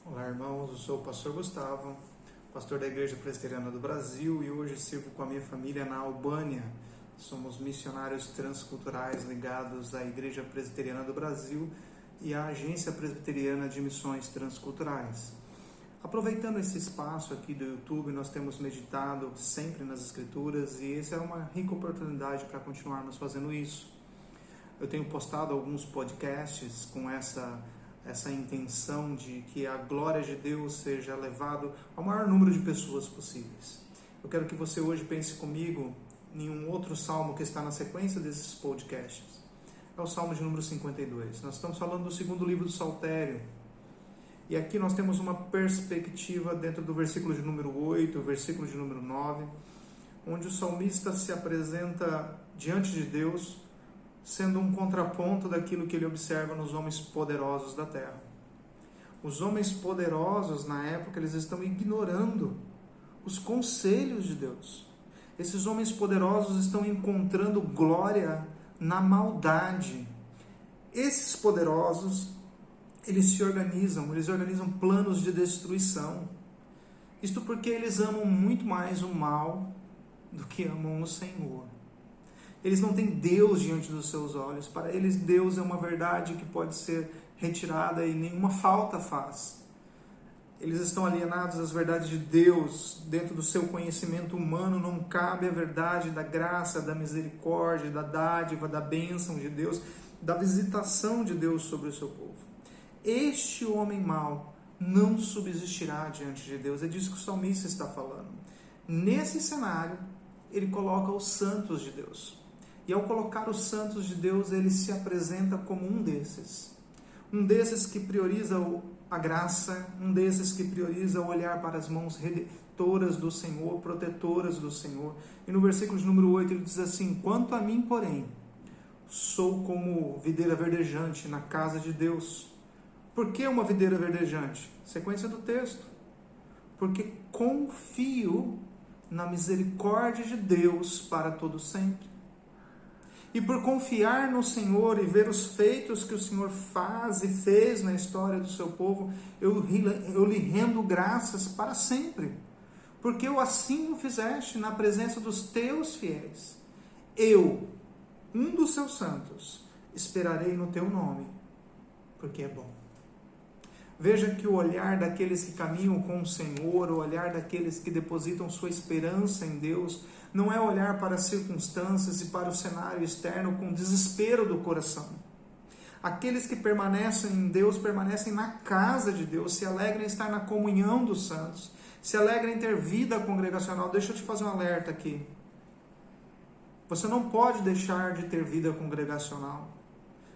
Olá, irmãos, eu sou o pastor Gustavo, pastor da Igreja Presbiteriana do Brasil, e hoje sirvo com a minha família na Albânia. Somos missionários transculturais ligados à Igreja Presbiteriana do Brasil e à Agência Presbiteriana de Missões Transculturais. Aproveitando esse espaço aqui do YouTube, nós temos meditado sempre nas Escrituras e essa é uma rica oportunidade para continuarmos fazendo isso. Eu tenho postado alguns podcasts com essa intenção de que a glória de Deus seja levada ao maior número de pessoas possíveis. Eu quero que você hoje pense comigo em um outro salmo que está na sequência desses podcasts. É o salmo de número 52. Nós estamos falando do segundo livro do Saltério. E aqui nós temos uma perspectiva dentro do versículo de número 8, versículo de número 9, onde o salmista se apresenta diante de Deus sendo um contraponto daquilo que ele observa nos homens poderosos da terra. Os homens poderosos, na época, eles estão ignorando os conselhos de Deus. Esses homens poderosos estão encontrando glória na maldade. Esses poderosos, eles organizam planos de destruição. Isto porque eles amam muito mais o mal do que amam o Senhor. Eles não têm Deus diante dos seus olhos. Para eles, Deus é uma verdade que pode ser retirada e nenhuma falta faz. Eles estão alienados às verdades de Deus. Dentro do seu conhecimento humano não cabe a verdade da graça, da misericórdia, da dádiva, da bênção de Deus, da visitação de Deus sobre o seu povo. Este homem mau não subsistirá diante de Deus. É disso que o salmista está falando. Nesse cenário, ele coloca os santos de Deus. E ao colocar os santos de Deus, ele se apresenta como um desses. Um desses que prioriza a graça, um desses que prioriza o olhar para as mãos redentoras do Senhor, protetoras do Senhor. E no versículo de número 8 ele diz assim: quanto a mim, porém, sou como videira verdejante na casa de Deus. Por que uma videira verdejante? Sequência do texto. Porque confio na misericórdia de Deus para todo sempre. E por confiar no Senhor e ver os feitos que o Senhor faz e fez na história do seu povo, eu lhe rendo graças para sempre. Porque eu assim o fizeste na presença dos teus fiéis. Eu, um dos seus santos, esperarei no teu nome, porque é bom. Veja que o olhar daqueles que caminham com o Senhor, o olhar daqueles que depositam sua esperança em Deus, não é olhar para as circunstâncias e para o cenário externo com desespero do coração. Aqueles que permanecem em Deus, permanecem na casa de Deus, se alegram em estar na comunhão dos santos, se alegram em ter vida congregacional. Deixa eu te fazer um alerta aqui. Você não pode deixar de ter vida congregacional.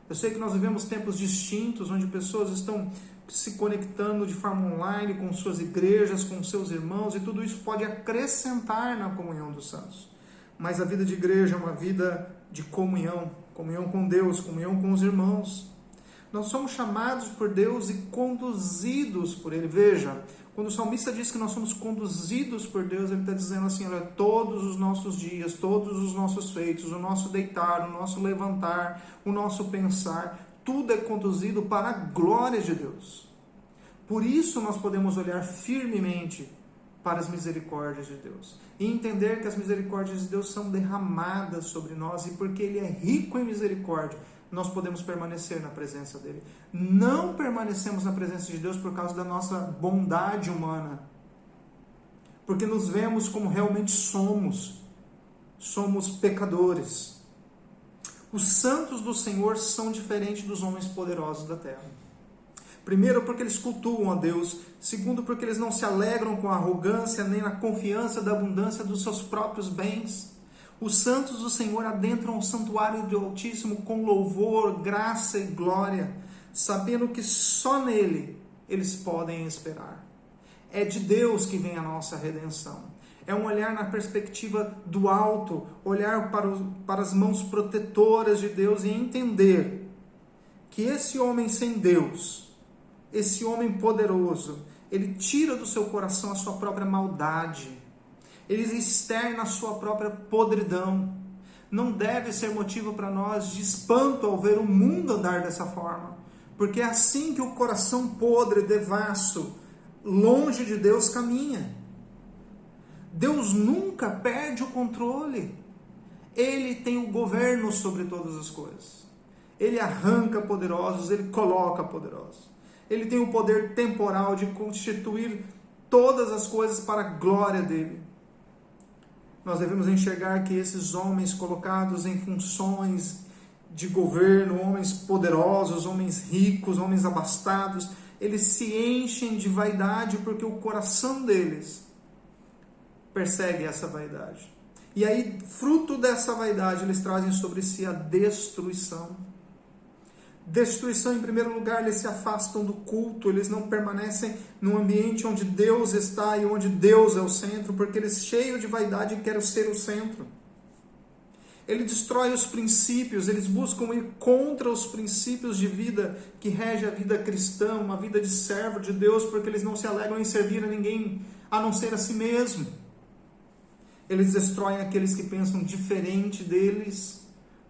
Eu sei que nós vivemos tempos distintos, onde pessoas estão se conectando de forma online com suas igrejas, com seus irmãos, e tudo isso pode acrescentar na comunhão dos santos. Mas a vida de igreja é uma vida de comunhão, comunhão com Deus, comunhão com os irmãos. Nós somos chamados por Deus e conduzidos por Ele. Veja, quando o salmista diz que nós somos conduzidos por Deus, ele está dizendo assim: olha, todos os nossos dias, todos os nossos feitos, o nosso deitar, o nosso levantar, o nosso pensar, tudo é conduzido para a glória de Deus. Por isso nós podemos olhar firmemente para as misericórdias de Deus e entender que as misericórdias de Deus são derramadas sobre nós, e porque Ele é rico em misericórdia, nós podemos permanecer na presença dEle. Não permanecemos na presença de Deus por causa da nossa bondade humana, porque nos vemos como realmente somos. Somos pecadores. Os santos do Senhor são diferentes dos homens poderosos da terra. Primeiro, porque eles cultuam a Deus. Segundo, porque eles não se alegram com a arrogância nem na confiança da abundância dos seus próprios bens. Os santos do Senhor adentram o santuário do Altíssimo com louvor, graça e glória, sabendo que só nele eles podem esperar. É de Deus que vem a nossa redenção. É um olhar na perspectiva do alto, olhar para as mãos protetoras de Deus e entender que esse homem sem Deus, esse homem poderoso, ele tira do seu coração a sua própria maldade. Ele externa a sua própria podridão. Não deve ser motivo para nós de espanto ao ver o mundo andar dessa forma. porque é assim que o coração podre, devasso, longe de Deus caminha. Deus nunca perde o controle. Ele tem o governo sobre todas as coisas. Ele arranca poderosos, ele coloca poderosos. Ele tem o poder temporal de constituir todas as coisas para a glória dele. Nós devemos enxergar que esses homens colocados em funções de governo, homens poderosos, homens ricos, homens abastados, eles se enchem de vaidade porque o coração deles persegue essa vaidade. E aí, fruto dessa vaidade, eles trazem sobre si a destruição. Destruição, em primeiro lugar, eles se afastam do culto, eles não permanecem num ambiente onde Deus está e onde Deus é o centro, porque eles, cheios de vaidade, querem ser o centro. Ele destrói os princípios, eles buscam ir contra os princípios de vida que rege a vida cristã, uma vida de servo de Deus, porque eles não se alegram em servir a ninguém a não ser a si mesmo. Eles destroem aqueles que pensam diferente deles,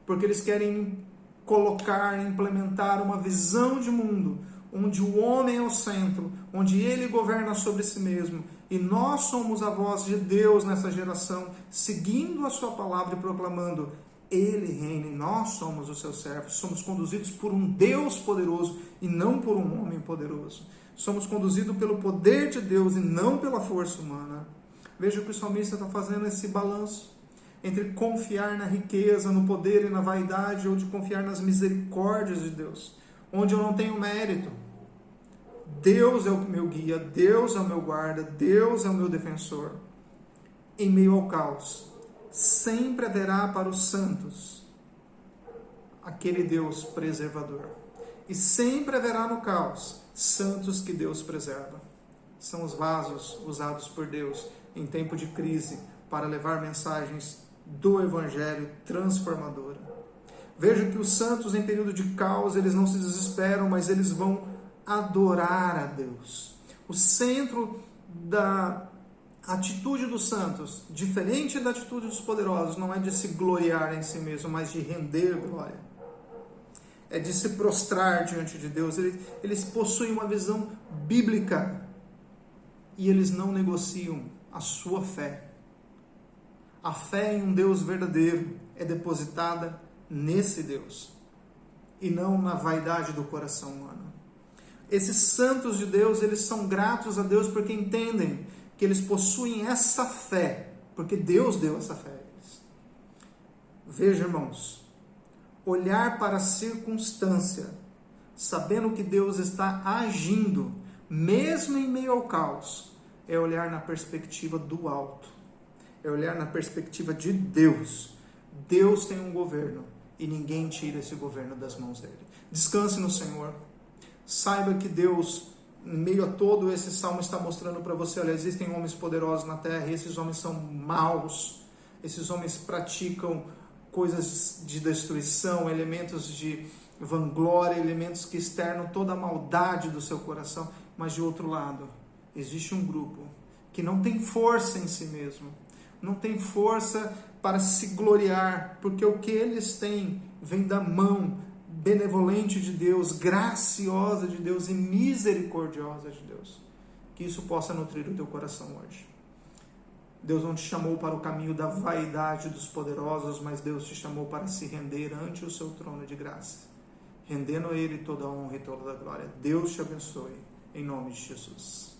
porque eles querem colocar, implementar uma visão de mundo, onde o homem é o centro, onde ele governa sobre si mesmo, e nós somos a voz de Deus nessa geração, seguindo a sua palavra e proclamando, ele reina e nós somos os seus servos, somos conduzidos por um Deus poderoso e não por um homem poderoso, somos conduzidos pelo poder de Deus e não pela força humana. Veja o que o salmista está fazendo, esse balanço entre confiar na riqueza, no poder e na vaidade, ou de confiar nas misericórdias de Deus, onde eu não tenho mérito. Deus é o meu guia, Deus é o meu guarda, Deus é o meu defensor. Em meio ao caos, sempre haverá para os santos aquele Deus preservador. E sempre haverá no caos santos que Deus preserva. São os vasos usados por Deus em tempo de crise para levar mensagens do Evangelho transformadora. Veja que os santos em período de caos, eles não se desesperam, mas eles vão adorar a Deus. O centro da atitude dos santos, diferente da atitude dos poderosos, não é de se gloriar em si mesmo, mas de render glória. É de se prostrar diante de Deus. Eles possuem uma visão bíblica e eles não negociam a sua fé. A fé em um Deus verdadeiro é depositada nesse Deus e não na vaidade do coração humano. Esses santos de Deus, eles são gratos a Deus porque entendem que eles possuem essa fé, porque Deus deu essa fé a eles. Veja, irmãos, olhar para a circunstância, sabendo que Deus está agindo, mesmo em meio ao caos, é olhar na perspectiva do alto. É olhar na perspectiva de Deus. Deus tem um governo e ninguém tira esse governo das mãos dele. Descanse no Senhor. Saiba que Deus, em meio a todo esse salmo, está mostrando para você, olha, existem homens poderosos na terra e esses homens são maus. Esses homens praticam coisas de destruição, elementos de vanglória, elementos que externam toda a maldade do seu coração. Mas de outro lado, existe um grupo que não tem força em si mesmo, não tem força para se gloriar, porque o que eles têm vem da mão benevolente de Deus, graciosa de Deus e misericordiosa de Deus. Que isso possa nutrir o teu coração hoje. Deus não te chamou para o caminho da vaidade dos poderosos, mas Deus te chamou para se render ante o seu trono de graça, rendendo a Ele toda a honra e toda a glória. Deus te abençoe, em nome de Jesus.